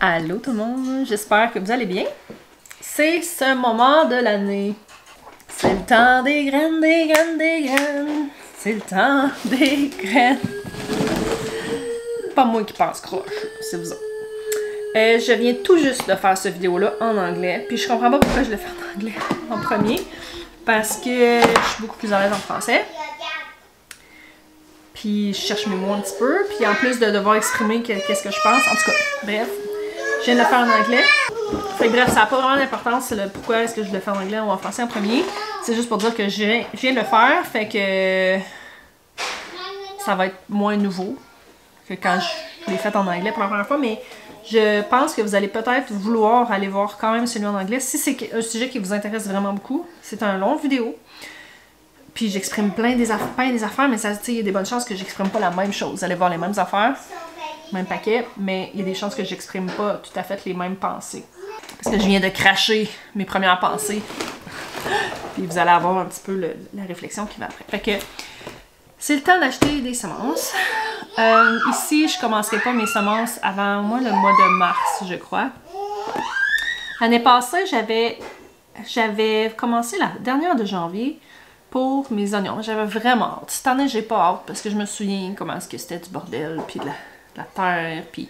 Allô tout le monde, j'espère que vous allez bien. C'est ce moment de l'année. C'est le temps des graines, des graines, des graines. C'est le temps des graines. Pas moi qui pense croche, c'est vous autres. Je viens tout juste de faire cette vidéo-là en anglais, puis je comprends pas pourquoi je le fais en anglais en premier, parce que je suis beaucoup plus à l'aise en français. Puis je cherche mes mots un petit peu, puis en plus de devoir exprimer qu'est-ce que je pense, en tout cas, bref, je viens de le faire en anglais. Fait que bref, ça n'a pas vraiment d'importance le pourquoi est-ce que je le fais en anglais ou en français en premier. C'est juste pour dire que je viens de le faire, fait que ça va être moins nouveau que quand je l'ai fait en anglais pour la première fois, mais je pense que vous allez peut-être vouloir aller voir quand même celui en anglais. Si c'est un sujet qui vous intéresse vraiment beaucoup, c'est un long vidéo. Puis j'exprime plein des affaires, mais il y a des bonnes chances que j'exprime pas la même chose. Vous allez voir les mêmes affaires, même paquet, mais il y a des chances que j'exprime pas tout à fait les mêmes pensées. Parce que je viens de cracher mes premières pensées. Puis vous allez avoir un petit peu la réflexion qui va après. Fait que c'est le temps d'acheter des semences. Ici, je commencerai pas mes semences avant le mois de mars, je crois. L'année passée, j'avais commencé la dernière de janvier pour mes oignons. J'avais vraiment hâte. Cette année, j'ai pas hâte parce que je me souviens comment est-ce que c'était du bordel, puis de la terre, puis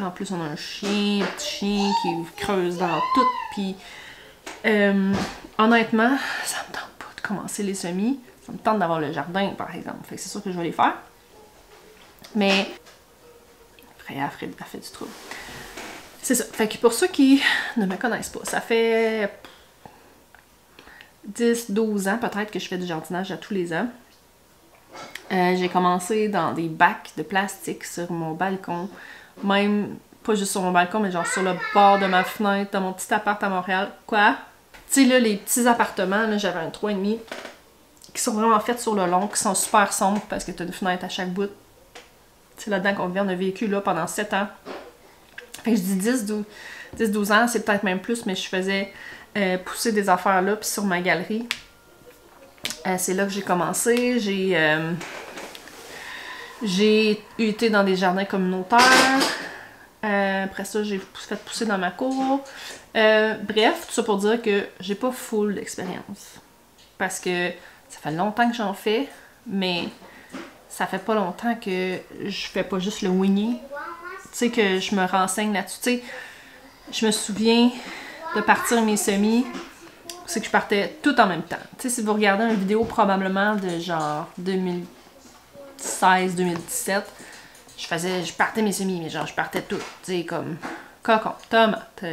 en plus on a un petit chien qui creuse dans tout, puis honnêtement, ça me tente pas de commencer les semis. Ça me tente d'avoir le jardin, par exemple. Fait que c'est sûr que je vais les faire. Mais Freya a fait du trouble. C'est ça. Fait que pour ceux qui ne me connaissent pas, ça fait 10-12 ans peut-être que je fais du jardinage à tous les ans. J'ai commencé dans des bacs de plastique sur mon balcon. Même, pas juste sur mon balcon, mais genre sur le bord de ma fenêtre, dans mon petit appart à Montréal. Quoi? Tu sais là, les petits appartements, là, j'avais un 3,5 qui sont vraiment faits sur le long, qui sont super sombres parce que tu as une fenêtre à chaque bout. C'est là-dedans qu'on vient, on a vécu là pendant 7 ans. Fait que je dis 10-12 ans, c'est peut-être même plus, mais je faisais pousser des affaires là, puis sur ma galerie. C'est là que j'ai commencé. J'ai été dans des jardins communautaires. Après ça, j'ai fait pousser dans ma cour. Bref, tout ça pour dire que j'ai pas full d'expérience. Parce que ça fait longtemps que j'en fais, mais ça fait pas longtemps que je fais pas juste le winging. Tu sais, que je me renseigne là-dessus. Tu sais, je me souviens de partir mes semis, c'est que je partais tout en même temps. Tu sais, si vous regardez une vidéo probablement de genre 2016-2017, je partais mes semis, mais genre je partais tout. Tu sais, comme cocon, tomate,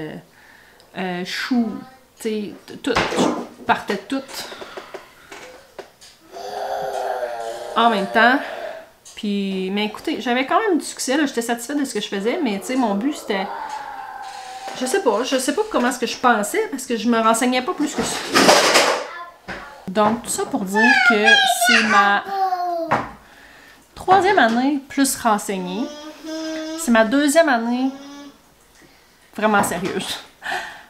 choux, tu sais, tout. Je partais tout en même temps. Puis, mais écoutez, j'avais quand même du succès, là, j'étais satisfaite de ce que je faisais, mais tu sais, mon but c'était... Je sais pas comment est-ce que je pensais, parce que je me renseignais pas plus que ça. Donc, tout ça pour dire que c'est ma 3e année plus renseignée. C'est ma 2e année vraiment sérieuse.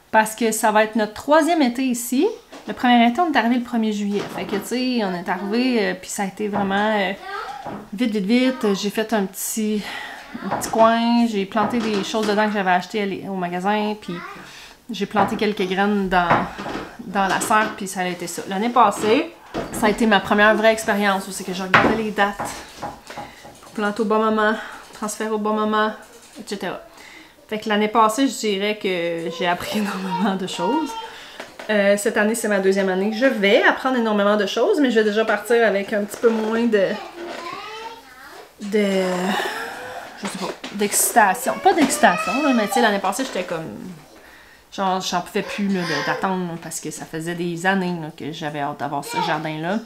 Parce que ça va être notre 3e été ici. Le premier été, on est arrivé le 1er juillet. Fait que, tu sais, on est arrivé, puis ça a été vraiment vite. J'ai fait un petit coin, j'ai planté des choses dedans que j'avais achetées au magasin, puis j'ai planté quelques graines dans la serre, puis ça a été ça. L'année passée, ça a été ma première vraie expérience où c'est que je regardais les dates pour planter au bon moment, transférer au bon moment, etc. Fait que l'année passée, je dirais que j'ai appris énormément de choses. Cette année, c'est ma 2e année. Je vais apprendre énormément de choses, mais je vais déjà partir avec un petit peu moins je sais pas, d'excitation. Pas d'excitation, là, mais tu sais, l'année passée, j'étais comme... Genre, j'en pouvais plus d'attendre parce que ça faisait des années là, que j'avais hâte d'avoir ce jardin-là.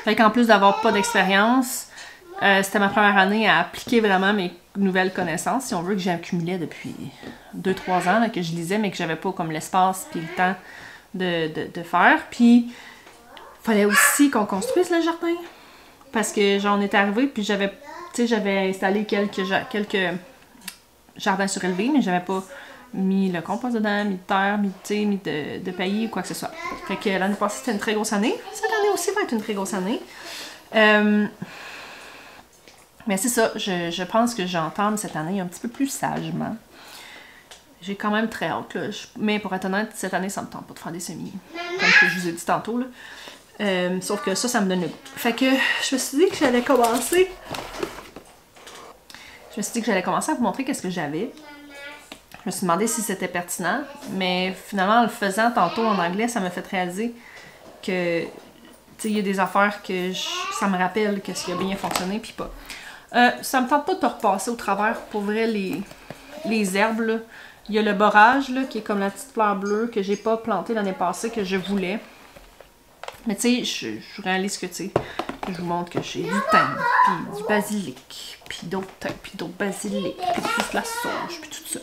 Fait qu'en plus d'avoir pas d'expérience, c'était ma première année à appliquer vraiment mes nouvelles connaissances, si on veut, que j'ai accumulé depuis 2-3 ans, là, que je lisais, mais que j'avais pas comme l'espace puis le temps de faire. Puis, il fallait aussi qu'on construise le jardin. Parce que j'en étais arrivée, puis j'avais installé quelques jardins surélevés, mais j'avais pas mis le compost dedans, mis de terre, mis de paillis ou quoi que ce soit. Fait que l'année passée, c'était une très grosse année. Cette année aussi va être une très grosse année. Mais c'est ça, je pense que j'entame cette année un petit peu plus sagement. J'ai quand même très hâte, là. Mais pour être honnête, cette année, ça me tente pas de faire des semis. Comme que je vous ai dit tantôt, là. Sauf que ça me donne le goût. Fait que je me suis dit que j'allais commencer. Je me suis dit que j'allais commencer à vous montrer qu'est-ce que j'avais. Je me suis demandé si c'était pertinent. Mais finalement, en le faisant tantôt en anglais, ça m'a fait réaliser que, tu sais, il y a des affaires que ça me rappelle qu'est-ce qui a bien fonctionné, puis pas. Ça me tente pas de repasser au travers pour vrai les herbes, là. Il y a le borage, là, qui est comme la petite fleur bleue que j'ai pas plantée l'année passée, que je voulais. Mais tu sais, je réalise que, tu sais, je vous montre que j'ai du thym, puis du basilic, puis d'autres thym, puis d'autres basilic, puis plus la sauge, puis tout ça.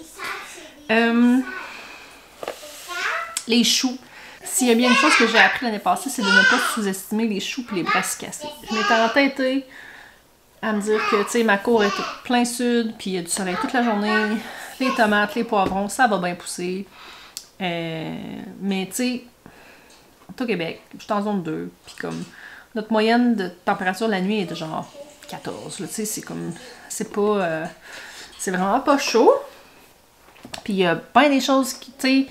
Les choux. S'il y a bien une chose que j'ai appris l'année passée, c'est de ne pas sous-estimer les choux et les brassicacées. Je m'étais entêtée à me dire que, tu sais, ma cour est plein sud, puis il y a du soleil toute la journée. Les tomates, les poivrons, ça va bien pousser. Mais, tu sais, au Québec, je suis en zone 2, puis comme, notre moyenne de température la nuit est de genre 14, tu sais, c'est comme, c'est pas, c'est vraiment pas chaud. Puis il y a bien des choses qui, tu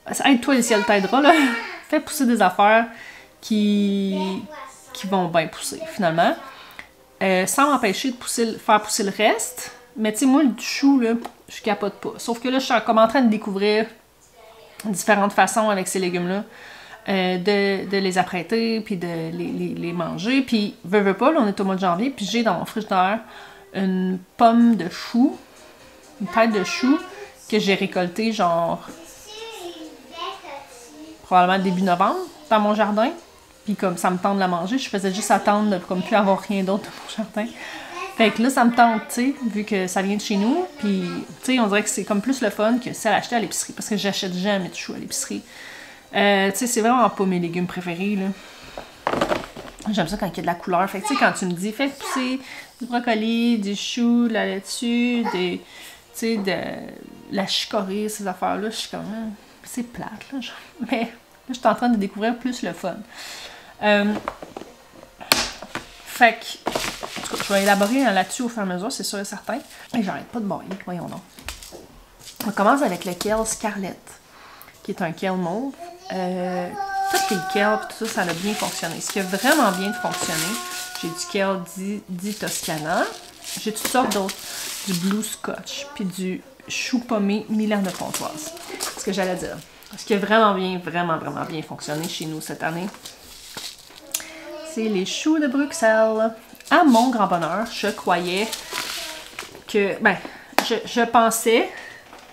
sais, aide-toi, le ciel t'aidera, là. Fais pousser des affaires qui vont bien pousser, finalement. Sans m'empêcher de faire pousser le reste. Mais tu sais, moi, du chou, là, je capote pas. Sauf que là, je suis comme en train de découvrir différentes façons avec ces légumes-là. De les apprêter, puis de les manger. Puis, veux pas, là, on est au mois de janvier, puis j'ai dans mon frigidaire une pomme de chou, une tête de chou, que j'ai récoltée, genre, probablement début novembre, dans mon jardin. Puis comme ça me tente de la manger, je faisais juste attendre de comme plus avoir rien d'autre dans mon jardin. Fait que là, ça me tente, tu sais, vu que ça vient de chez nous. Puis, tu sais, on dirait que c'est comme plus le fun que celle achetée à l'épicerie, parce que j'achète jamais de choux à l'épicerie. Tu sais, c'est vraiment pas mes légumes préférés, là. J'aime ça quand il y a de la couleur. Fait que, tu sais, quand tu me dis, fais pousser du brocoli, du chou, de la laitue, tu sais, de la chicorée, ces affaires-là, je suis comme, c'est plate, là. Mais là, je suis en train de découvrir plus le fun. Fait que, en tout cas, je vais élaborer là-dessus au fur et à mesure, c'est sûr et certain. Et j'arrête pas de bailler, voyons donc. On commence avec le kale Scarlett, qui est un kale mauve. Toutes les kales, tout ça, ça a bien fonctionné. Ce qui a vraiment bien fonctionné, j'ai du kale dit Toscana, j'ai toutes sortes d'autres, du blue scotch, puis du chou pommé Milan de Pontoise. C'est ce que j'allais dire. Ce qui a vraiment bien fonctionné chez nous cette année, c'est les choux de Bruxelles. À mon grand bonheur, je croyais que, je pensais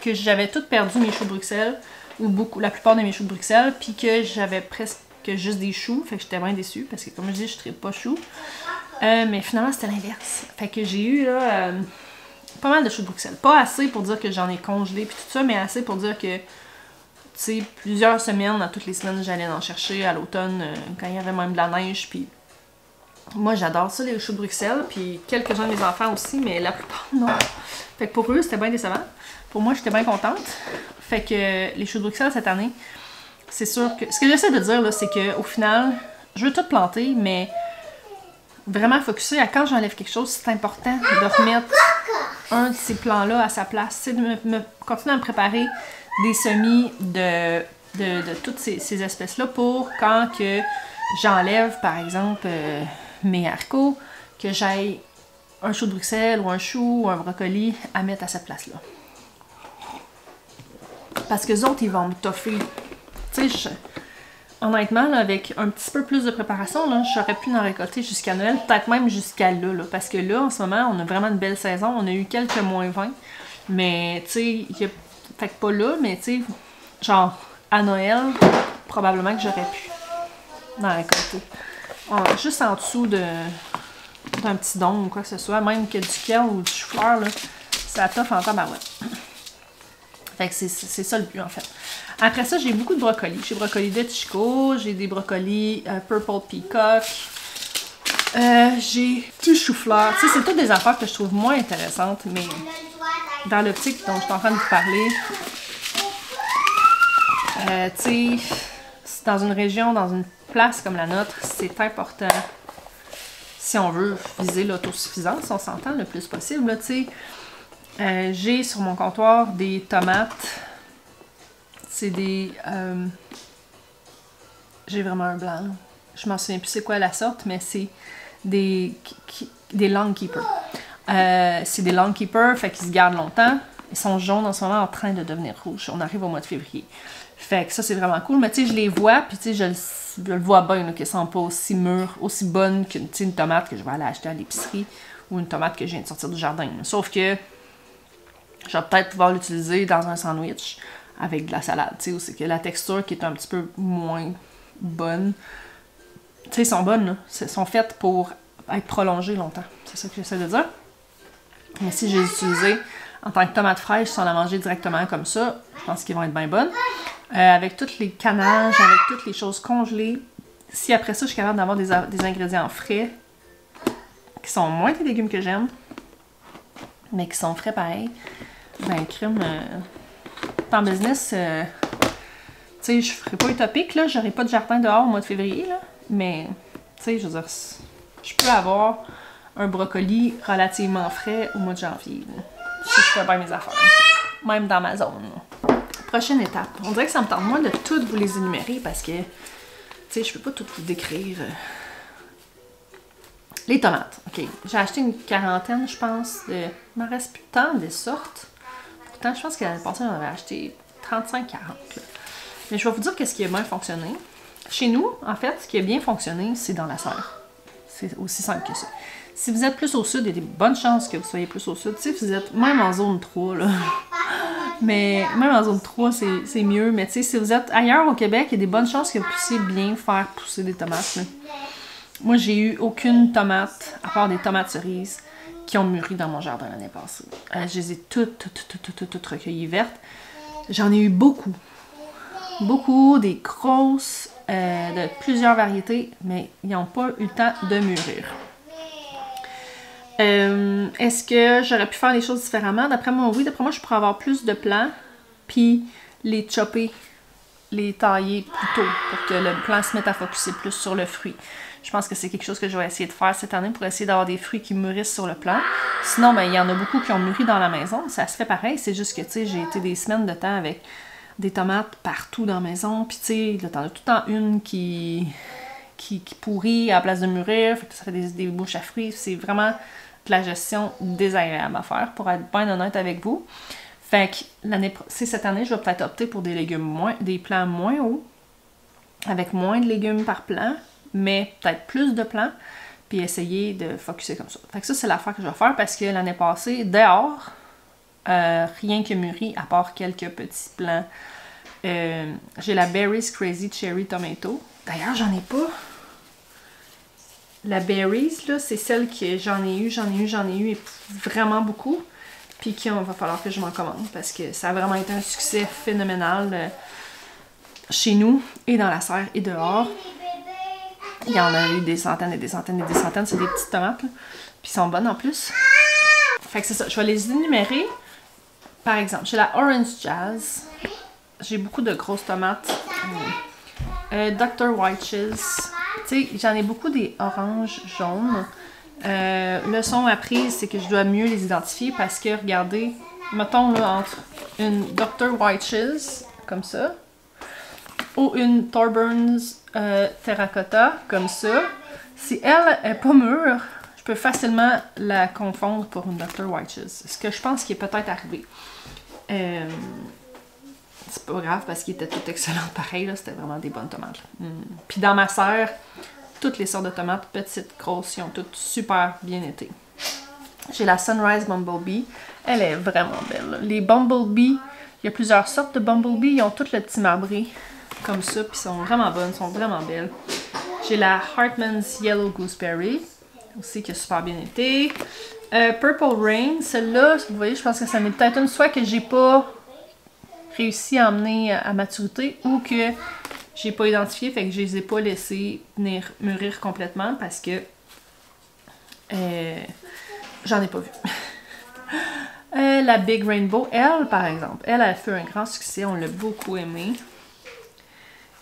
que j'avais tout perdu mes choux de Bruxelles, ou la plupart de mes choux de Bruxelles, puis que j'avais presque juste des choux, fait que j'étais bien déçue, parce que comme je dis, je ne pas choux. Mais finalement, c'était l'inverse. Fait que j'ai eu, là, pas mal de choux de Bruxelles. Pas assez pour dire que j'en ai congelé, puis tout ça, mais assez pour dire que, tu sais, plusieurs semaines, dans toutes les semaines, j'allais en chercher à l'automne, quand il y avait même de la neige, puis moi, j'adore ça, les choux de Bruxelles, puis quelques-uns de mes enfants aussi, mais la plupart, non. Fait que pour eux, c'était bien décevant. Pour moi, j'étais bien contente. Fait que les choux de Bruxelles, cette année, c'est sûr que... Ce que j'essaie de dire, là, c'est qu'au final, je veux tout planter, mais vraiment focusser à quand j'enlève quelque chose, c'est important de remettre un de ces plants-là à sa place. C'est de continuer à me préparer des semis de toutes ces espèces-là pour quand que j'enlève, par exemple, mes haricots, que j'aille un chou de Bruxelles ou un chou ou un brocoli à mettre à cette place-là. Parce que les autres, ils vont me toffer. Tu sais, honnêtement, là, avec un petit peu plus de préparation, j'aurais pu en récolter jusqu'à Noël, peut-être même jusqu'à là, parce que là, en ce moment, on a vraiment une belle saison. On a eu quelques moins 20. Mais, tu sais, fait que pas là, mais tu sais, genre, à Noël, probablement que j'aurais pu en récolter. Juste en dessous d'un petit don ou quoi que ce soit, même que du kale ou du chou-fleur, là, ça toffe en tabarouette. Fait que c'est ça le but, en fait. Après ça, j'ai beaucoup de brocolis. J'ai brocoli de Chico, j'ai des brocolis Purple Peacock, j'ai du chou-fleur. Tu sais, c'est toutes des affaires que je trouve moins intéressantes, mais dans l'optique dont je suis en train de vous parler, tu sais, dans une région, dans une place comme la nôtre, c'est important. si on veut viser l'autosuffisance, on s'entend le plus possible, là, tu sais. J'ai sur mon comptoir des tomates. C'est des... j'ai vraiment un blanc. Je m'en souviens plus c'est quoi la sorte, mais c'est des long keepers. C'est des long keepers, fait qu'ils se gardent longtemps. Ils sont jaunes en ce moment en train de devenir rouges. On arrive au mois de février. Fait que ça, c'est vraiment cool. Mais tu sais, je les vois, puis tu sais, je le vois bien, qu'elles sont pas aussi mûres, aussi bonnes qu'une tomate que je vais aller acheter à l'épicerie ou une tomate que je viens de sortir du jardin. Sauf que je vais peut-être pouvoir l'utiliser dans un sandwich avec de la salade, tu sais, où c'est que la texture qui est un petit peu moins bonne. Tu sais, ils sont bonnes, là. Elles sont faites pour être prolongées longtemps. C'est ça que j'essaie de dire. Mais si je les utilisais en tant que tomates fraîches, sans la manger directement comme ça, je pense qu'ils vont être bien bonnes. Avec tous les canages, avec toutes les choses congelées. Si après ça, je suis capable d'avoir des ingrédients frais, qui sont moins des légumes que j'aime, mais qui sont frais pareil, ben crème, en business, tu sais, je ferai pas utopique, là, j'aurai pas de jardin dehors au mois de février, là, mais, tu sais, je veux dire, je peux avoir un brocoli relativement frais au mois de janvier, là, si je fais bien mes affaires, même dans ma zone, là. Prochaine étape, on dirait que ça me tente moins de toutes vous les énumérer parce que, tu sais, je peux pas tout vous décrire. Les tomates, ok, j'ai acheté une quarantaine, je pense, il m'en reste plus tant des sortes. Pourtant, je pense que l'année passée, on avait acheté 35-40. Mais je vais vous dire qu'est-ce qui a bien fonctionné. Chez nous, en fait, ce qui a bien fonctionné, c'est dans la serre. C'est aussi simple que ça. Si vous êtes plus au sud, il y a des bonnes chances que vous soyez plus au sud. Tu sais, vous êtes même en zone 3, là. Mais même en zone 3, c'est mieux. Mais tu sais, si vous êtes ailleurs au Québec, il y a des bonnes chances que vous puissiez bien faire pousser des tomates, là. Moi, j'ai eu aucune tomate, à part des tomates cerises, qui ont mûri dans mon jardin l'année passée. Je les ai toutes recueillies vertes. J'en ai eu beaucoup. Beaucoup, des grosses, de plusieurs variétés, mais ils n'ont pas eu le temps de mûrir. Est-ce que j'aurais pu faire les choses différemment? D'après moi, oui. D'après moi, je pourrais avoir plus de plants, puis les chopper, les tailler plus tôt, pour que le plant se mette à focusser plus sur le fruit. Je pense que c'est quelque chose que je vais essayer de faire cette année pour essayer d'avoir des fruits qui mûrissent sur le plant. Sinon, ben, il y en a beaucoup qui ont mûri dans la maison. Ça se fait pareil. C'est juste que, tu sais, j'ai été des semaines de temps avec des tomates partout dans la maison. Puis, tu sais, là, t'en as tout le temps une qui pourrit à la place de mûrir. Fait que ça fait des bouches à fruits. C'est vraiment de la gestion désagréable à faire, pour être bien honnête avec vous. Fait que cette année, je vais peut-être opter pour des plants moins hauts, avec moins de légumes par plant, mais peut-être plus de plants, puis essayer de focusser comme ça. Fait que ça, c'est l'affaire que je vais faire parce que l'année passée, dehors, rien que mûri, à part quelques petits plants. J'ai la Berries Crazy Cherry Tomato. D'ailleurs, j'en ai pas. La Berries, là, c'est celle que j'en ai eu, et vraiment beaucoup. Puis qu'il va falloir que je m'en commande parce que ça a vraiment été un succès phénoménal chez nous, et dans la serre, et dehors. Il y en a eu des centaines et des centaines et des centaines. C'est des petites tomates, là. Puis ils sont bonnes en plus. Fait que c'est ça. Je vais les énumérer. Par exemple, j'ai la Orange Jazz. J'ai beaucoup de grosses tomates. Dr. White's. Tu sais, j'en ai beaucoup des oranges jaunes. Leçon apprise, c'est que je dois mieux les identifier parce que, regardez, mettons là, entre une Dr. White's, comme ça, ou une Thorburns Terracotta, comme ça, si elle est pas mûre, je peux facilement la confondre pour une Dr. White's. Ce que je pense qui est peut-être arrivé. C'est pas grave parce qu'ils étaient toutes excellentes pareil, là, c'était vraiment des bonnes tomates. Puis dans ma serre, toutes les sortes de tomates, petites, grosses, ils ont toutes super bien été. J'ai la Sunrise Bumblebee, elle est vraiment belle. Les Bumblebee, il y a plusieurs sortes de Bumblebee, ils ont toutes le petit marbré comme ça, puis sont vraiment bonnes, sont vraiment belles. J'ai la Hartman's Yellow Gooseberry, aussi qui a super bien été. Purple Rain, celle-là, vous voyez, je pense que ça m'est peut-être une soit que j'ai pas réussi à emmener à maturité ou que j'ai pas identifié, fait que je les ai pas laissés venir mûrir complètement parce que j'en ai pas vu. La Big Rainbow, elle, par exemple, elle a fait un grand succès, on l'a beaucoup aimée.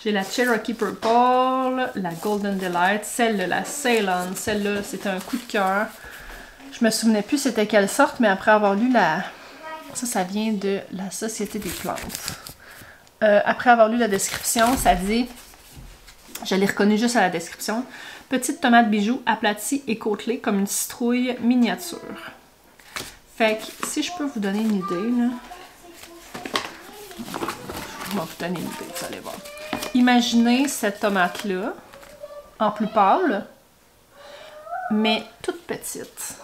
J'ai la Cherokee Purple, la Golden Delight, celle-là, la Ceylon. Celle-là, c'était un coup de cœur. Je me souvenais plus c'était quelle sorte, mais après avoir lu la... Ça vient de la Société des plantes. Après avoir lu la description, ça dit... Je l'ai reconnu juste à la description. Petite tomate bijou aplatie et côtelée comme une citrouille miniature. Fait que si je peux vous donner une idée, là... Je vais vous donner une idée, vous allez voir. Imaginez cette tomate-là, en plus pâle, mais toute petite.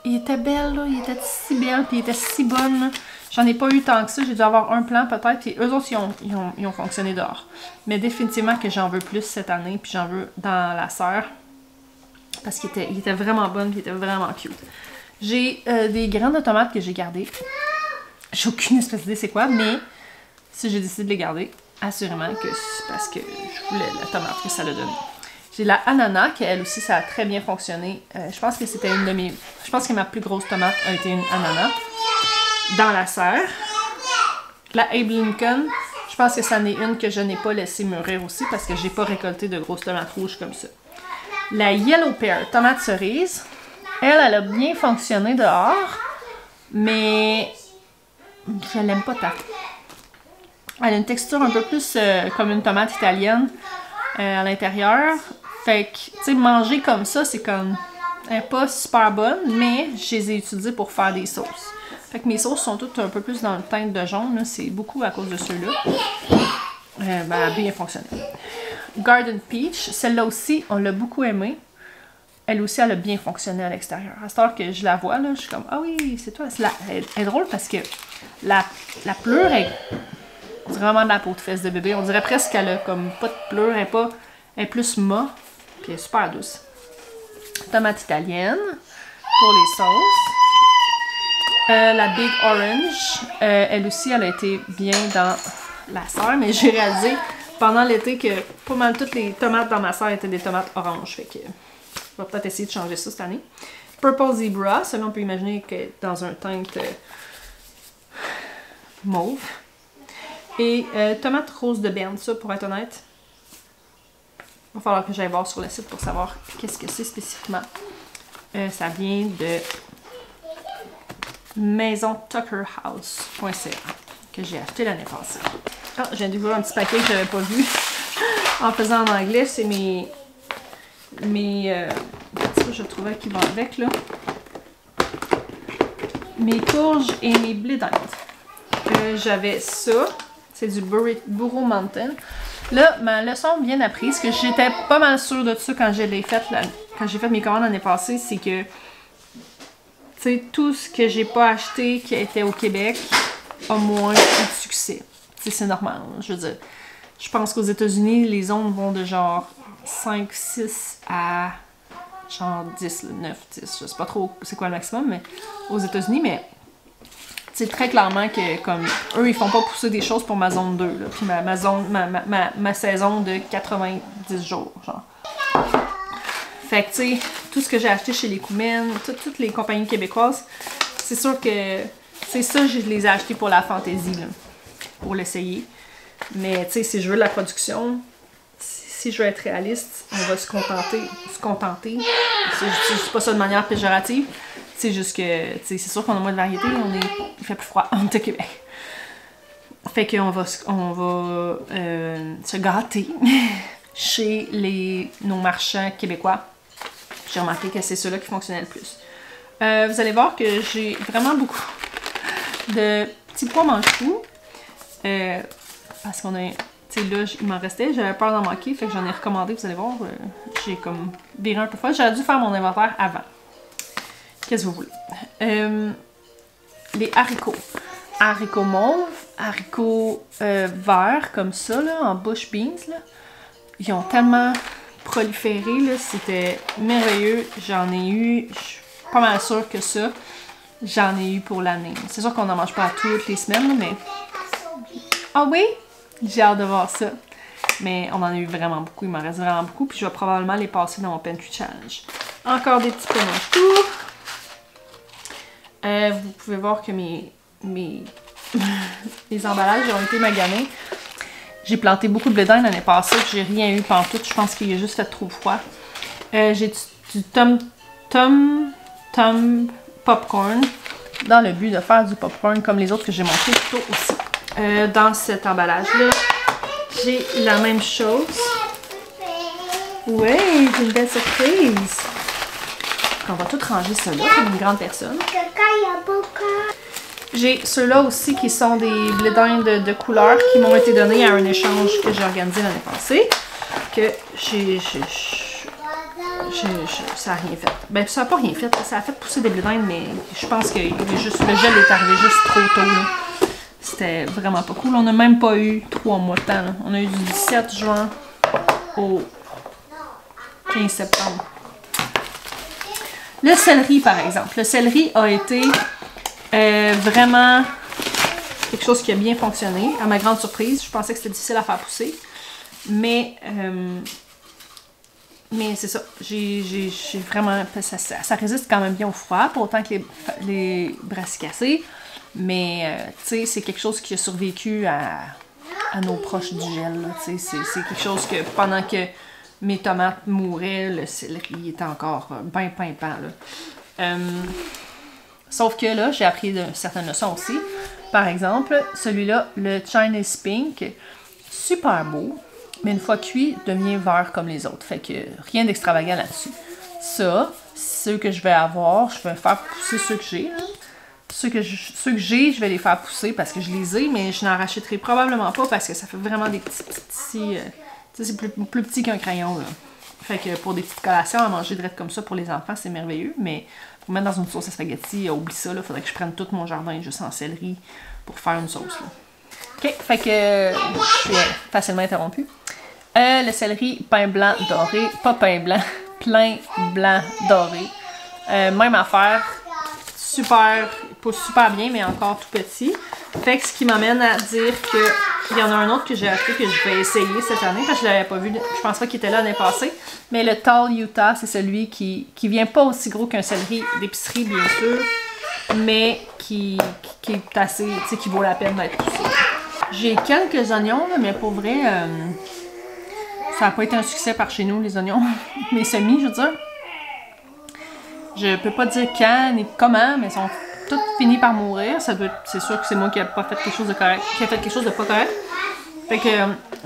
Il était belle, là, il était si belle, puis il était si bonne. J'en ai pas eu tant que ça, j'ai dû avoir un plan peut-être, et eux autres, ils ont fonctionné dehors. Mais définitivement que j'en veux plus cette année, puis j'en veux dans la serre, parce qu'il était vraiment bonne, puis il était vraiment cute. J'ai des graines de tomates que j'ai gardées. J'ai aucune espèce d'idée c'est quoi, mais si j'ai décidé de les garder, assurément que c'est parce que je voulais la tomate que ça l'a donné. J'ai la ananas, qui elle aussi, ça a très bien fonctionné. Je pense que c'était une de mes... Je pense que ma plus grosse tomate a été une ananas. Dans la serre. La Abe Lincoln, je pense que c'en est une que je n'ai pas laissé mûrir aussi parce que j'ai pas récolté de grosses tomates rouges comme ça. La Yellow Pear, tomate cerise. Elle a bien fonctionné dehors, mais je l'aime pas tant. Elle a une texture un peu plus comme une tomate italienne à l'intérieur. Fait que, tu sais, manger comme ça, c'est comme... Elle n'est pas super bonne, mais je les ai utilisées pour faire des sauces. Fait que mes sauces sont toutes un peu plus dans le teinte de jaune. C'est beaucoup à cause de ceux-là. Elle a bien fonctionné. Garden Peach, celle-là aussi, on l'a beaucoup aimée. Elle aussi, elle a bien fonctionné à l'extérieur. À cette heure que je la vois, là, je suis comme, ah oui, c'est toi. Elle est drôle parce que la pleure est vraiment de la peau de fesse de bébé. On dirait presque qu'elle a comme pas de pleure, elle est plus mât, puis elle est super douce. Tomate italienne pour les sauces. La Big Orange, elle aussi, elle a été bien dans la serre, mais j'ai réalisé pendant l'été que pas mal toutes les tomates dans ma serre étaient des tomates oranges. Fait que je vais peut-être essayer de changer ça cette année. Purple Zebra, celui-là on peut imaginer que dans un teinte mauve. Et tomate rose de Berne, ça pour être honnête. Il va falloir que j'aille voir sur le site pour savoir qu'est-ce que c'est spécifiquement. Ça vient de maisontuckerhouse.ca que j'ai acheté l'année passée. Ah, je viens d'ouvrir un petit paquet que j'avais pas vu en faisant en anglais. C'est mes je trouvais qui vont avec là. Mes courges et mes blés d'Inde. J'avais ça. C'est du Burro Mountain. Là, ma leçon bien apprise, que j'étais pas mal sûre de ça quand je l'ai faite, quand j'ai fait mes commandes l'année passée, c'est que tout ce que j'ai pas acheté qui était au Québec a moins de succès. C'est normal, je veux dire. Je pense qu'aux États-Unis, les ondes vont de genre 5, 6 à genre 10, 9, 10. Je sais pas trop c'est quoi le maximum, mais aux États-Unis, mais c'est très clairement que comme eux, ils font pas pousser des choses pour ma zone 2, là, puis ma saison de 90 jours, genre. Fait que, tu sais, tout ce que j'ai acheté chez les Coumen, toutes les compagnies québécoises, c'est sûr que c'est ça, je les ai achetés pour la fantaisie, là, pour l'essayer. Mais, tu sais, si je veux de la production, si je veux être réaliste, on va se contenter. C'est pas ça de manière péjorative. C'est juste que, c'est sûr qu'on a moins de variété, il fait plus froid au Québec. Fait qu'on va se gâter chez nos marchands québécois. J'ai remarqué que c'est ceux-là qui fonctionnaient le plus. Vous allez voir que j'ai vraiment beaucoup de petits pois mange-tout. Parce qu'on a... Tu sais, là, il m'en restait. J'avais peur d'en manquer, fait que j'en ai recommandé. Vous allez voir, j'ai comme viré un peu fort. J'aurais dû faire mon inventaire avant. Qu'est-ce que vous voulez? Les haricots. Haricots mauves, haricots verts, comme ça, là, en bush beans, là. Ils ont tellement proliféré, là, c'était merveilleux. J'en ai eu, je suis pas mal sûre que ça, j'en ai eu pour l'année. C'est sûr qu'on n'en mange pas toutes les semaines, là, mais... Ah oui? J'ai hâte de voir ça. Mais on en a eu vraiment beaucoup, il m'en reste vraiment beaucoup, puis je vais probablement les passer dans mon Pantry Challenge. Encore des petits pois mange-tout. Vous pouvez voir que mes emballages ont été maganés. J'ai planté beaucoup de blé d'Inde l'année passée, j'ai rien eu pantoute. Je pense qu'il a juste fait trop froid. J'ai du Tom Popcorn dans le but de faire du popcorn comme les autres que j'ai montré plus tôt aussi. Dans cet emballage-là, j'ai la même chose. Ouais, j'ai une belle surprise. On va tout ranger ça là comme une grande personne. J'ai ceux-là aussi qui sont des blé d'Inde de couleur qui m'ont été donnés à un échange que j'ai organisé l'année passée. Que ça n'a rien fait. Ben, ça n'a pas rien fait. Ça a fait pousser des blé d'Inde, mais je pense que le gel est arrivé juste trop tôt. C'était vraiment pas cool. On n'a même pas eu 3 mois de temps. Là. On a eu du 17 juin au 15 septembre. Le céleri, par exemple. Le céleri a été vraiment quelque chose qui a bien fonctionné. À ma grande surprise, je pensais que c'était difficile à faire pousser. Mais c'est ça. J'ai vraiment... Ça résiste quand même bien au froid, pas autant que les brassicacées. Mais, tu sais, c'est quelque chose qui a survécu à nos proches du gel. C'est quelque chose que pendant que mes tomates mouraient, le céleri était encore bien pimpant. Sauf que là, j'ai appris certaines leçons aussi. Par exemple, celui-là, le Chinese Pink, super beau, mais une fois cuit, devient vert comme les autres. Fait que rien d'extravagant là-dessus. Ça, ceux que je vais avoir, je vais faire pousser ceux que j'ai. Ceux que j'ai, je vais les faire pousser parce que je les ai, mais je n'en rachèterai probablement pas parce que ça fait vraiment des petits... c'est plus petit qu'un crayon, là. Fait que pour des petites collations, à manger direct comme ça pour les enfants, c'est merveilleux, mais pour mettre dans une sauce à spaghetti, oublie ça, là, faudrait que je prenne tout mon jardin juste en céleri pour faire une sauce, là. Ok, fait que je suis facilement interrompue. Le céleri pain blanc doré, pas pain blanc, plein blanc doré. Même affaire, super, pousse super bien, mais encore tout petit. Fait que ce qui m'amène à dire qu'il y en a un autre que j'ai acheté que je vais essayer cette année, parce que je l'avais pas vu, je pense pas qu'il était là l'année passée. Mais le Tall Utah, c'est celui qui vient pas aussi gros qu'un céleri d'épicerie, bien sûr, mais qui est assez, tu sais, qui vaut la peine d'être poussé. J'ai quelques oignons, là, mais pour vrai, ça n'a pas été un succès par chez nous, les oignons. Mes semis, je veux dire. Je peux pas dire quand ni comment, mais ils sont tous finis par mourir. C'est sûr que c'est moi qui n'ai pas fait quelque chose de correct, qui a fait quelque chose de pas correct. Fait que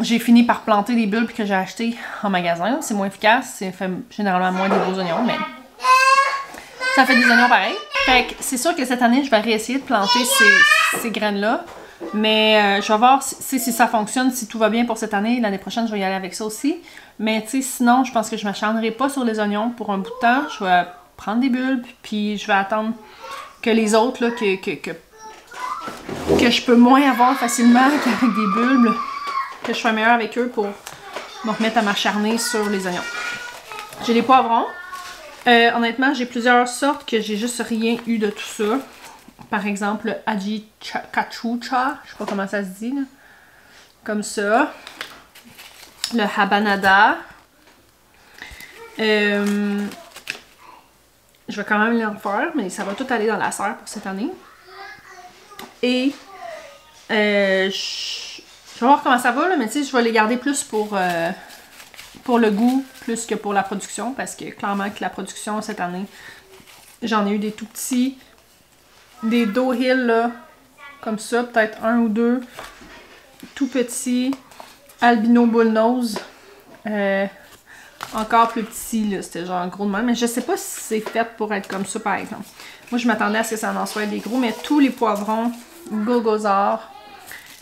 j'ai fini par planter des bulbes que j'ai achetés en magasin. C'est moins efficace, ça fait généralement moins des gros oignons, mais ça fait des oignons pareils. Fait que c'est sûr que cette année, je vais réessayer de planter ces graines-là. Mais je vais voir si ça fonctionne, si tout va bien pour cette année. L'année prochaine, je vais y aller avec ça aussi. Mais tu sais, sinon, je pense que je ne m'acharnerai pas sur les oignons pour un bout de temps. Je vais prendre des bulbes, puis je vais attendre que les autres, là, que je peux moins avoir facilement qu'avec des bulbes, que je sois meilleure avec eux pour me remettre à m'acharner sur les oignons. J'ai les poivrons. Honnêtement, j'ai plusieurs sortes que j'ai juste rien eu de tout ça. Par exemple, le Aji Kachucha, je sais pas comment ça se dit, là. Comme ça. Le Habanada. Je vais quand même les refaire, mais ça va tout aller dans la serre pour cette année. Et je vais voir comment ça va, là, mais tu sais, je vais les garder plus pour le goût, plus que pour la production, parce que clairement que la production cette année, j'en ai eu des tout petits. Des Dohill, là, comme ça, peut-être un ou deux, tout petits, albino bullnose, encore plus petits, là, c'était genre gros de même, mais je sais pas si c'est fait pour être comme ça, par exemple. Moi, je m'attendais à ce que ça en soit des gros, mais tous les poivrons Gogozar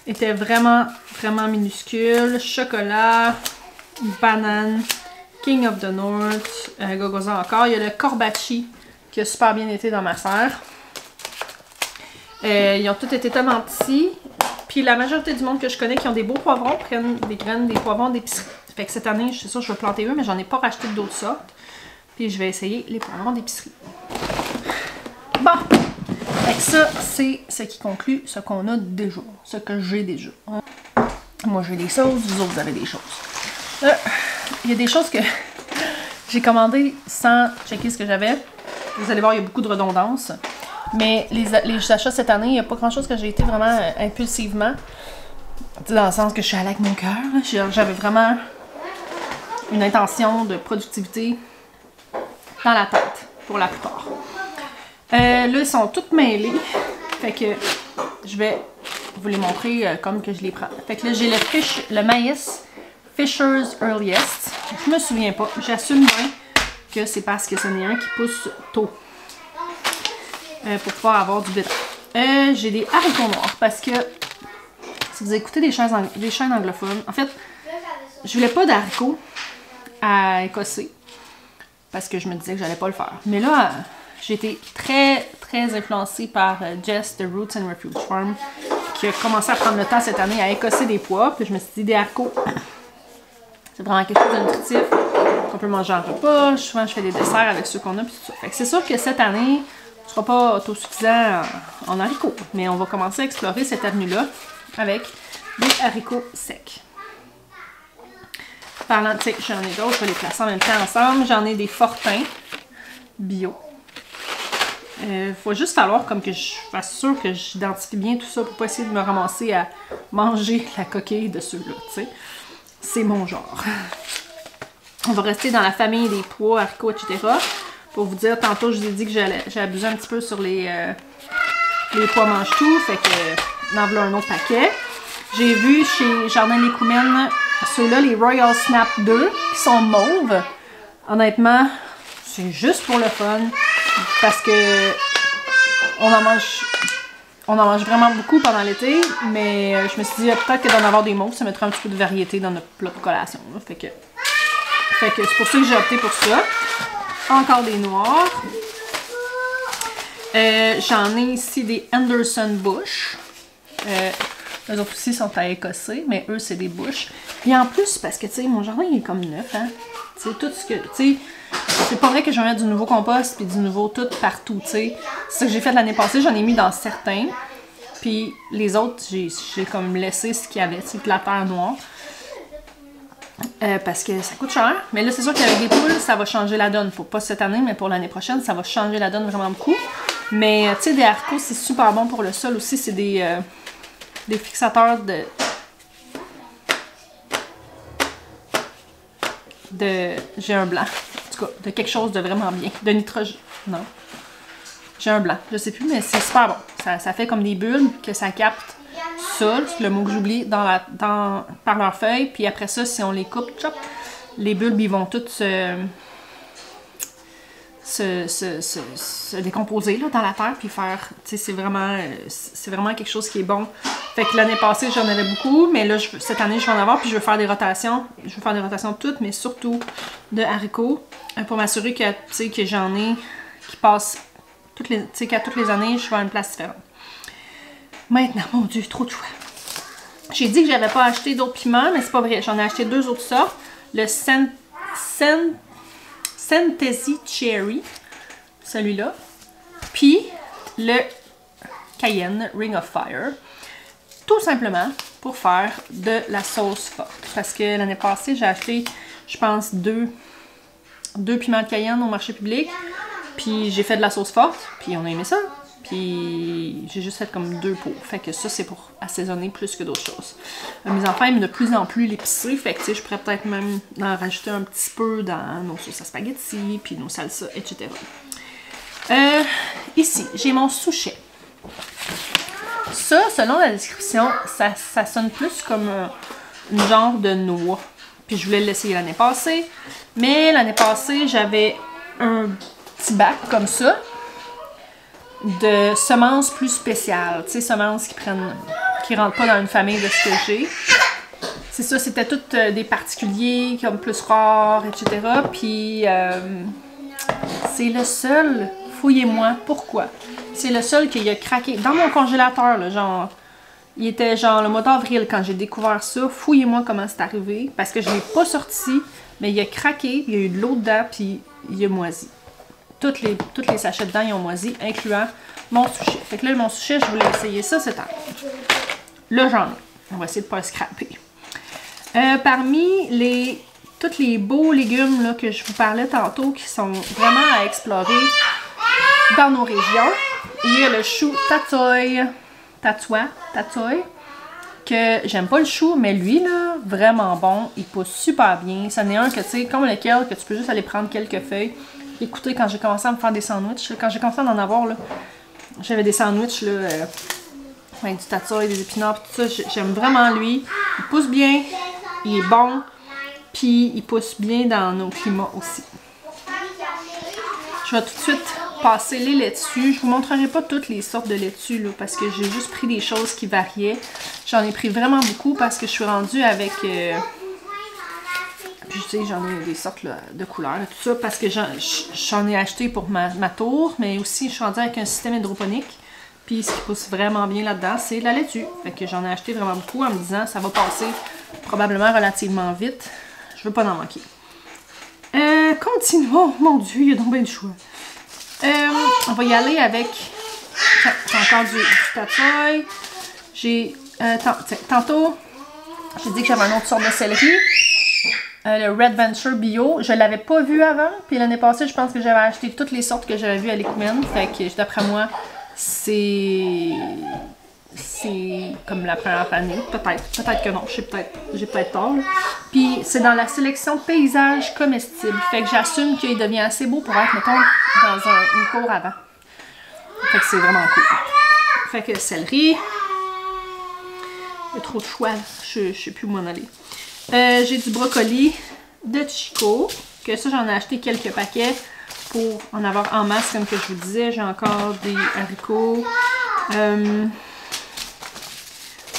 étaient vraiment, vraiment minuscules. Chocolat, banane, King of the North, Gogozar encore. Il y a le Corbachi qui a super bien été dans ma serre. Ils ont tous été tellement petits. Puis la majorité du monde que je connais qui ont des beaux poivrons prennent des graines, des poivrons d'épicerie. Fait que cette année, je suis sûre que je vais planter eux, mais j'en ai pas racheté d'autres sortes. Puis je vais essayer les poivrons d'épicerie. Bon! Fait que ça, c'est ce qui conclut ce qu'on a déjà. Ce que j'ai déjà. Moi, j'ai des choses, vous autres, vous avez des choses. Il y a des choses que j'ai commandées sans checker ce que j'avais. Vous allez voir, il y a beaucoup de redondance. Mais les achats cette année, il n'y a pas grand chose que j'ai été vraiment impulsivement. Dans le sens que je suis allée avec mon cœur. J'avais vraiment une intention de productivité dans la tête, pour la plupart. Là, ils sont toutes mêlés. Fait que je vais vous les montrer comme que je les prends. Fait que là, j'ai le maïs Fisher's Earliest. Je me souviens pas. J'assume bien que c'est parce que c'en est un qui pousse tôt. Pour pouvoir avoir du béton. J'ai des haricots noirs parce que si vous écoutez des chaînes anglophones, en fait, je voulais pas d'haricots à écosser parce que je me disais que j'allais pas le faire. Mais là, j'ai été très influencée par Jess de Roots and Refuge Farm qui a commencé à prendre le temps cette année à écosser des pois. Puis je me suis dit, des haricots, c'est vraiment quelque chose de nutritif qu'on peut manger en repas. Souvent, je fais des desserts avec ceux qu'on a. Puis tout ça. Fait que c'est sûr que cette année, ce sera pas autosuffisant en haricots. Mais on va commencer à explorer cette avenue-là avec des haricots secs. Parlant de secs, j'en ai d'autres, je vais les placer en même temps ensemble. J'en ai des fortins bio. Faut juste falloir comme que je fasse sûr que j'identifie bien tout ça pour pas essayer de me ramasser à manger la coquille de ceux-là, tu sais. C'est mon genre. On va rester dans la famille des pois, haricots, etc. Pour vous dire, tantôt je vous ai dit que j'ai abusé un petit peu sur les pois mange-tout, fait que en voilà un autre paquet. J'ai vu chez Jardin des Coumènes ceux-là, les Royal Snap 2, qui sont mauves. Honnêtement, c'est juste pour le fun. Parce que on en mange vraiment beaucoup pendant l'été, mais je me suis dit peut-être que d'en avoir des mauves, ça mettrait un petit peu de variété dans notre plat de collation. Là. Fait que c'est pour ça que j'ai opté pour ça. Encore des noirs. J'en ai ici des Anderson Bush. Les autres aussi sont à écosser, mais eux, c'est des bush. Et en plus, parce que, tu sais, mon jardin, il est comme neuf, hein. Tu sais, tout ce que... Tu sais, c'est pas vrai que je vais mettre du nouveau compost puis du nouveau tout partout, tu sais. C'est ce que j'ai fait l'année passée, j'en ai mis dans certains. Puis les autres, j'ai comme laissé ce qu'il y avait, tu sais, de la terre noire. Parce que ça coûte cher. Mais là, c'est sûr qu'avec des poules, ça va changer la donne. Pas cette année, mais pour l'année prochaine, ça va changer la donne vraiment beaucoup. Mais, tu sais, des haricots, c'est super bon pour le sol aussi. C'est des fixateurs j'ai un blanc. En tout cas, de quelque chose de vraiment bien. De nitrogène. Non. J'ai un blanc. Je sais plus, mais c'est super bon. Ça fait comme des bulbes que ça capte ça, c'est le mot que j'oublie, par leurs feuilles. Puis après ça, si on les coupe, chop, les bulbes, ils vont toutes se décomposer là, dans la terre. Puis faire, tu sais, c'est vraiment quelque chose qui est bon. Fait que l'année passée, j'en avais beaucoup, mais là, cette année, je vais en avoir, puis je veux faire des rotations. Je veux faire des rotations toutes, mais surtout de haricots, pour m'assurer que, tu sais, que j'en ai qui passent qu'à toutes les années, je vais à une place différente. Maintenant, mon Dieu, trop de choix. J'ai dit que j'avais pas acheté d'autres piments, mais c'est pas vrai. J'en ai acheté deux autres sortes. Le Fantasy Cherry, celui-là, puis le Cayenne Ring of Fire. Tout simplement pour faire de la sauce forte. Parce que l'année passée, j'ai acheté, je pense, deux piments de Cayenne au marché public. Puis j'ai fait de la sauce forte, puis on a aimé ça. Puis j'ai juste fait comme 2 pots. Fait que ça, c'est pour assaisonner plus que d'autres choses. Mes enfants aiment de plus en plus l'épicerie. Fait que tu sais, je pourrais peut-être même en rajouter un petit peu dans nos sauces à spaghetti, puis nos salsas, etc. Ici, j'ai mon souchet. Ça, selon la description, ça sonne plus comme un genre de noix. Puis je voulais l'essayer l'année passée. Mais l'année passée, j'avais un petit bac comme ça de semences plus spéciales. Tu sais, semences qui rentrent pas dans une famille de ce que j'ai. C'est ça, c'était toutes des particuliers, comme plus rares, etc. Puis c'est le seul, fouillez-moi, pourquoi? C'est le seul qui a craqué. Dans mon congélateur, là, genre, il était genre le mois d'avril quand j'ai découvert ça. Fouillez-moi comment c'est arrivé. Parce que je ne l'ai pas sorti, mais il a craqué, il y a eu de l'eau dedans, puis il a moisi. Toutes les sachets dedans, ils ont moisi, incluant mon souchet. Fait que là, mon souchet, je voulais essayer ça cette année. Là, j'en ai. On va essayer de ne pas le scraper. Parmi tous les beaux légumes là, que je vous parlais tantôt, qui sont vraiment à explorer dans nos régions, il y a le chou tatoy, que j'aime pas le chou, mais lui, là, vraiment bon. Il pousse super bien. Ça n'est un que, tu sais, comme le kale, que tu peux juste aller prendre quelques feuilles. Écoutez, quand j'ai commencé à me faire des sandwichs, quand j'ai commencé à en avoir, là, j'avais des sandwichs, là, avec du tatsoi et des épinards, tout ça. J'aime vraiment lui. Il pousse bien, il est bon, puis il pousse bien dans nos climats aussi. Je vais tout de suite passer les laitues. Je vous montrerai pas toutes les sortes de laitues là, parce que j'ai juste pris des choses qui variaient. J'en ai pris vraiment beaucoup parce que je suis rendue avec... puis tu sais, j'en ai des sortes là, de couleurs, tout ça, parce que j'en ai acheté pour ma tour, mais aussi je suis rendue avec un système hydroponique. Puis ce qui pousse vraiment bien là-dedans, c'est la laitue. Fait que j'en ai acheté vraiment beaucoup en me disant ça va passer probablement relativement vite. Je veux pas en manquer. Continuons. Mon Dieu, il y a donc bien du choix. On va y aller avec... J'ai encore du tatsoi. J'ai... tantôt, j'ai dit que j'avais une autre sorte de céleri. Le Red Venture Bio. Je l'avais pas vu avant. Puis l'année passée, je pense que j'avais acheté toutes les sortes que j'avais vues à l'Ecomen. Fait que d'après moi, c'est comme la première année. Peut-être que non. J'ai peut-être tort. Là. Puis c'est dans la sélection paysage comestible. Fait que j'assume qu'il devient assez beau pour être, mettons, dans une cour avant. Fait que c'est vraiment cool. Fait que céleri. Il y a trop de choix. Je sais plus où m'en aller. J'ai du brocoli de Chico. Que ça, j'en ai acheté quelques paquets pour en avoir en masse, comme que je vous disais. J'ai encore des haricots.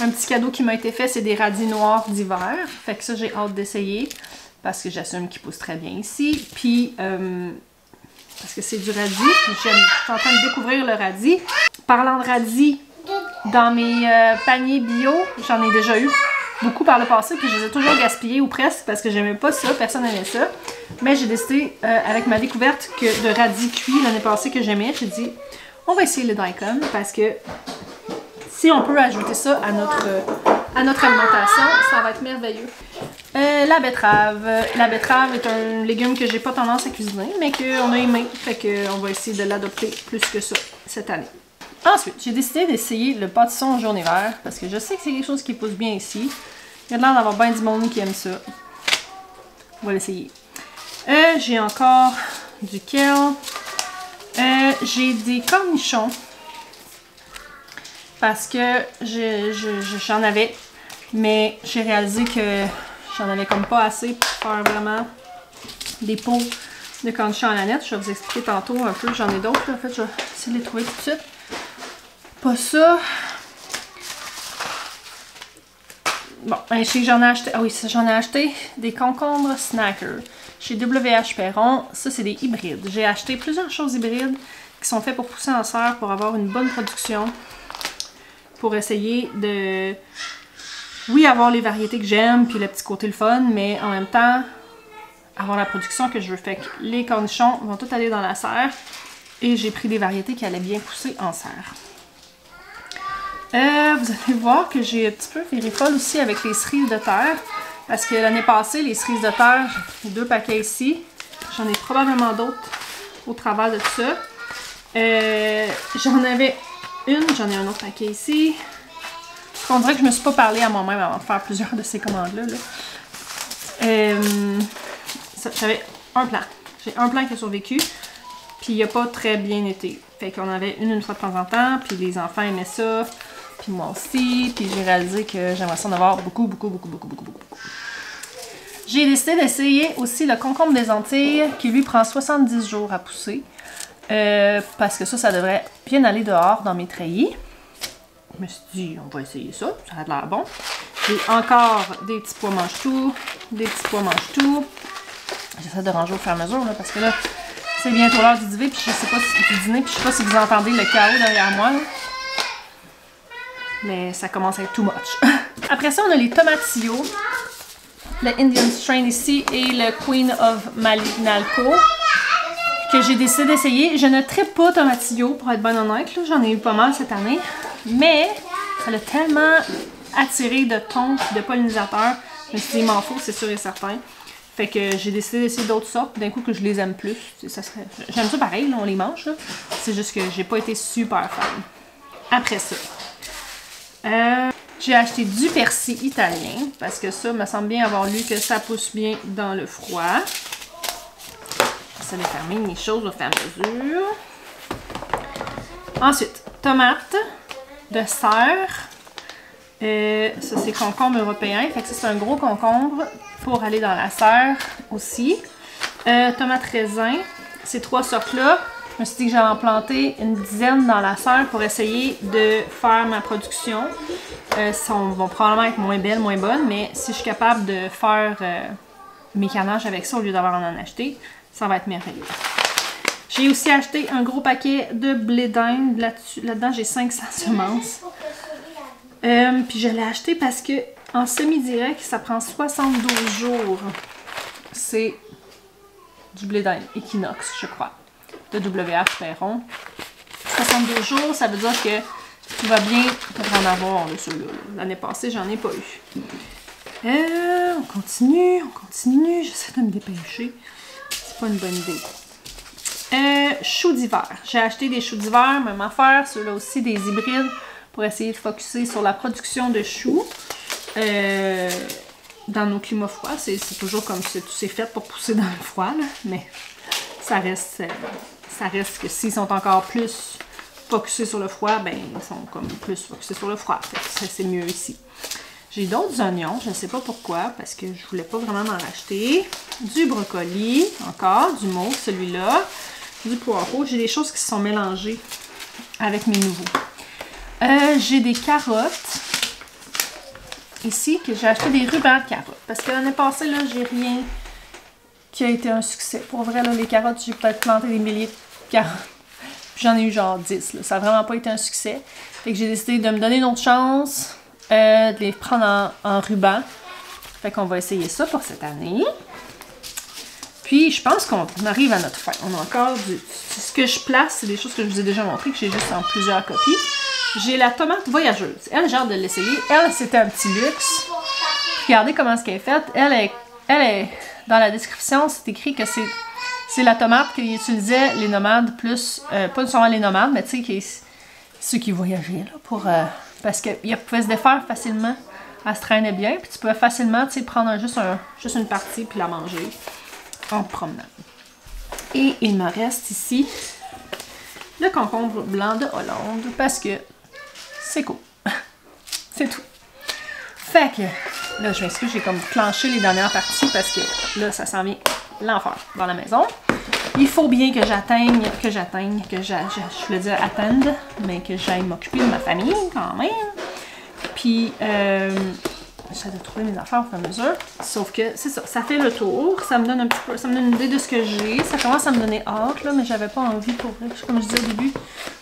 Un petit cadeau qui m'a été fait, c'est des radis noirs d'hiver. Fait que ça, j'ai hâte d'essayer. Parce que j'assume qu'ils poussent très bien ici. Puis, parce que c'est du radis. Puis je suis en train de découvrir le radis. Parlant de radis, dans mes paniers bio, j'en ai déjà eu beaucoup par le passé. Puis je les ai toujours gaspillés ou presque parce que j'aimais pas ça. Personne n'aimait ça. Mais j'ai décidé, avec ma découverte de radis cuits l'année passée que j'aimais, j'ai dit, on va essayer le daikon parce que si on peut ajouter ça à notre alimentation, ça va être merveilleux. La betterave. La betterave est un légume que j'ai pas tendance à cuisiner, mais qu'on a aimé. Fait qu'on va essayer de l'adopter plus que ça cette année. Ensuite, j'ai décidé d'essayer le pâtisson jaune et vert parce que je sais que c'est quelque chose qui pousse bien ici. Il y a l'air d'avoir bien du monde qui aime ça. On va l'essayer. J'ai encore du kale. J'ai des cornichons. Parce que j'en avais, mais j'ai réalisé que j'en avais comme pas assez pour faire vraiment des pots de cornichons à la nette. Je vais vous expliquer tantôt un peu, j'en ai d'autres. En fait, je vais essayer de les trouver tout de suite. Pas ça. Bon, je sais que j'en ai acheté. Ah oui, j'en ai acheté des concombres snackers chez WH Perron. Ça, c'est des hybrides. J'ai acheté plusieurs choses hybrides qui sont faites pour pousser en serre pour avoir une bonne production. Pour essayer de, oui, avoir les variétés que j'aime, puis le petit côté le fun, mais en même temps, avoir la production que je veux. Fait que les cornichons vont tout aller dans la serre, et j'ai pris des variétés qui allaient bien pousser en serre. Vous allez voir que j'ai un petit peu viré folle aussi avec les cerises de terre, parce que l'année passée, les cerises de terre, j'ai pris 2 paquets ici. J'en ai probablement d'autres au travers de tout ça. J'en avais j'en ai un autre paquet ici. On dirait que je me suis pas parlé à moi-même avant de faire plusieurs de ces commandes-là. J'avais un plan. J'ai un plan qui a survécu, puis il a pas très bien été. Fait qu'on avait une fois de temps en temps, puis les enfants aimaient ça, puis moi aussi, puis j'ai réalisé que j'aimerais ça en avoir beaucoup. J'ai décidé d'essayer aussi le concombre des Antilles, qui lui prend 70 jours à pousser. Parce que ça devrait bien aller dehors dans mes treillis. Je me suis dit, on va essayer ça, ça a l'air bon. J'ai encore des petits pois mange-tout, J'essaie de ranger au fur et à mesure, là, parce que là, c'est bientôt l'heure du dîner, puis je sais pas si vous entendez le chaos derrière moi, là. Mais ça commence à être too much. Après ça, on a les tomatillos, le Indian Strain ici et le Queen of Malinalco, que j'ai décidé d'essayer. Je ne trippe pas tomatillo, pour être bien honnête. J'en ai eu pas mal cette année. Mais ça l'a tellement attiré de tons, de pollinisateurs. Je me suis dit, il m'en faut, c'est sûr et certain. Fait que j'ai décidé d'essayer d'autres sortes. D'un coup que je les aime plus. J'aime ça pareil, là, on les mange. C'est juste que j'ai pas été super fan. Après ça. J'ai acheté du persil italien parce que ça me semble bien avoir lu que ça pousse bien dans le froid. Ça va fermer les choses au fur et à mesure. Ensuite, tomates de serre. Ça, c'est concombre européen. Fait que c'est un gros concombre pour aller dans la serre aussi. Tomates raisin. Ces 3 sortes-là. Je me suis dit que j'allais en planter une dizaine dans la serre pour essayer de faire ma production. Vont probablement être moins belles, moins bonnes, mais si je suis capable de faire mes canages avec ça au lieu d'avoir à en acheter, ça va être merveilleux. J'ai aussi acheté un gros paquet de blé d'Inde. Là-dedans, j'ai 500 semences. Puis je l'ai acheté parce que en semi-direct, ça prend 72 jours. C'est du blé d'Inde Equinox, je crois. De WH Perron. 72 jours, ça veut dire que tout va bien pour en avoir de ceux-là. L'année passée, j'en ai pas eu. On continue. J'essaie de me dépêcher. C'est pas une bonne idée. Choux d'hiver. J'ai acheté des choux d'hiver, même affaire. Ceux-là aussi, des hybrides pour essayer de focusser sur la production de choux. Dans nos climats froids, c'est toujours comme c'est fait pour pousser dans le froid, là, mais ça reste que s'ils sont encore plus focusés sur le froid, ben ils sont comme plus focusés sur le froid. C'est mieux ici. J'ai d'autres oignons, je ne sais pas pourquoi, parce que je voulais pas vraiment en acheter. Du brocoli, encore, du mauve, celui-là, du poireau. J'ai des choses qui se sont mélangées avec mes nouveaux. J'ai des carottes. Ici, que j'ai acheté des rubans de carottes. Parce que l'année passée, là, j'ai rien qui a été un succès. Pour vrai, là, les carottes, j'ai peut-être planté des milliers de carottes. Puis j'en ai eu genre 10. Là. Ça n'a vraiment pas été un succès. Fait que j'ai décidé de me donner une autre chance, de les prendre en ruban. Fait qu'on va essayer ça pour cette année. Puis je pense qu'on arrive à notre fin. On a encore du... Ce que je place, c'est des choses que je vous ai déjà montrées, que j'ai juste en plusieurs copies. J'ai la tomate voyageuse. Elle, j'ai hâte de l'essayer. Elle, c'était un petit luxe. Regardez comment est-ce qu'elle est faite. Elle est dans la description, c'est écrit que c'est la tomate qu'ils utilisaient les nomades plus... pas seulement les nomades, mais tu sais, ceux qui voyageaient, là, pour... parce qu'ils pouvaient se défaire facilement. Elle se traînait bien, puis tu pouvais facilement, tu sais, prendre juste une partie, puis la manger en promenant. Et il me reste ici le concombre blanc de Hollande, parce que c'est cool. C'est tout. Fait que, là, je m'excuse, j'ai comme clenché les dernières parties, parce que là, ça s'en vient l'enfer dans la maison. Il faut bien que je voulais dire attendre, mais que j'aille m'occuper de ma famille quand même. Puis, j'essaie de trouver mes affaires au fur et à mesure. Sauf que, c'est ça, ça fait le tour. Ça me donne un petit peu, ça me donne une idée de ce que j'ai. Ça commence à me donner hâte, là, mais j'avais pas envie, pour vrai, comme je disais au début,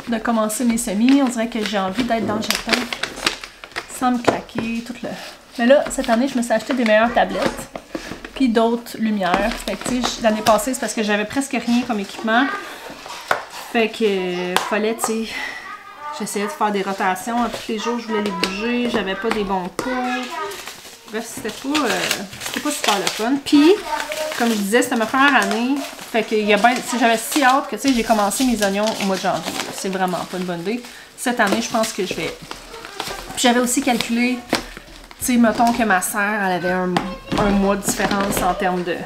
de commencer mes semis. On dirait que j'ai envie d'être dans le jardin, sans me claquer, tout le... Mais là, cette année, je me suis acheté des meilleures tablettes. Puis d'autres lumières. Fait que, tu sais, l'année passée, c'est parce que j'avais presque rien comme équipement. Fait que, fallait, tu sais, j'essayais de faire des rotations. Tous les jours, je voulais les bouger. J'avais pas des bons cours. Bref, c'était pas super le fun. Puis, comme je disais, c'était ma première année. Fait que, j'avais si hâte que, tu sais, j'ai commencé mes oignons au mois de janvier. C'est vraiment pas une bonne idée. Cette année, je pense que je vais... Puis j'avais aussi calculé... Tu sais, mettons que ma sœur, elle avait un mois de différence en termes de... Tu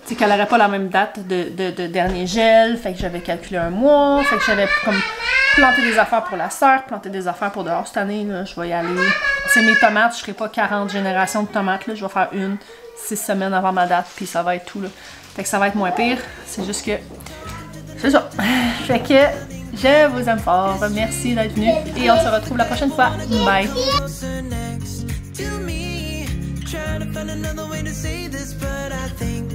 sais, qu'elle n'aurait pas la même date de dernier gel. Fait que j'avais calculé un mois. Fait que j'avais comme planté des affaires pour la sœur, planté des affaires pour dehors. Cette année, là, je vais y aller... Tu sais, mes tomates, je ne ferai pas 40 générations de tomates. Là. Je vais faire 6 semaines avant ma date, puis ça va être tout. Là. Fait que ça va être moins pire. C'est juste que... C'est ça. Fait que... Je vous aime fort. Merci d'être venu et on se retrouve la prochaine fois. Bye! Trying to find another way to say this, but I think